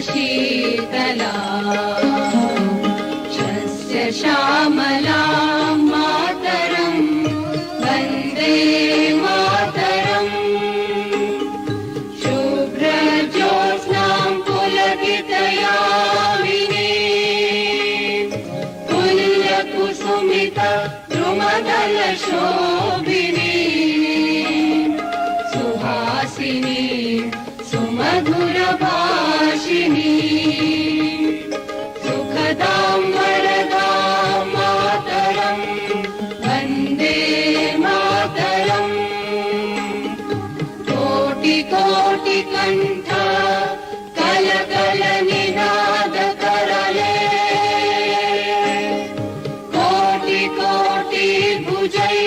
शीतला शस्य श्यामला मातरं वन्दे मातरम् शुभ्रज्योत्स्नां पुलकितयामिनी पुल्यकुसुमित द्रुमदलशोभिनी सुहासिनी सुमधुरभाषिणी सुखदां वरदां मातरं वन्दे मातरम् कोटिकोटिकण्ठ कलकलनिनादकरले कोटि भुजै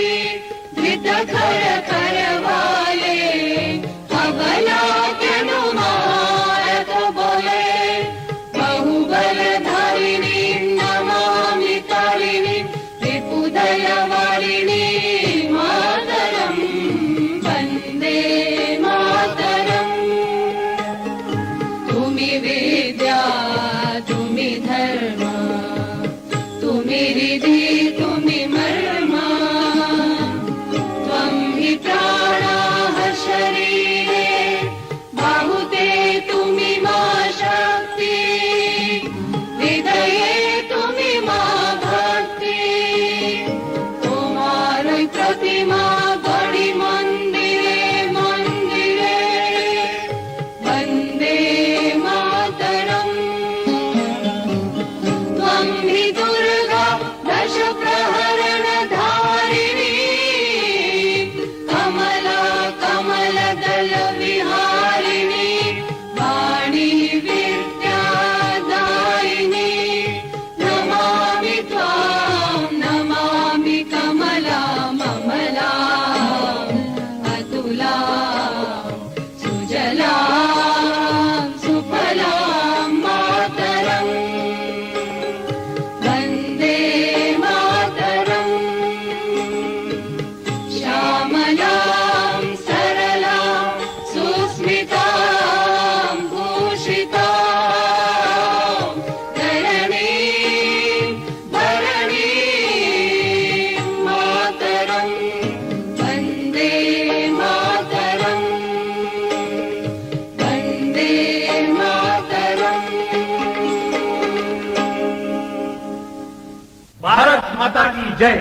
धृतकर करवाले अबला अनुमारक बोले बहुबलधारिणी नमामि तारिणी रिपुदलवारिणी मातरं वन्दे मातरम् तुमि विद्या तुमि धर्म तुमि रिधि तुमि मर्म त्वं हि प्राणाः शरीरे बाहुते तुमि मा शक्ति हृदये तुमि मा भक्ति तुम्हारी प्रतिमा गढ़ी मंदिरे मंदिरे वन्दे मातरम् त्वं हि दुर्गा दश प्रहरण धारिणी कमला कमलदल विहारिणी वाणी विद्यादायिनी नमामि त्वां नमामि कमला ममला अतुला सुजला सुफला मातरम् वन्दे मातरम् श्यामलां सरलां सुस्मितां भूषितां धरणीं भरणीं मातरं वन्दे मातरम् वन्दे मातरम्। भारत माता की जय।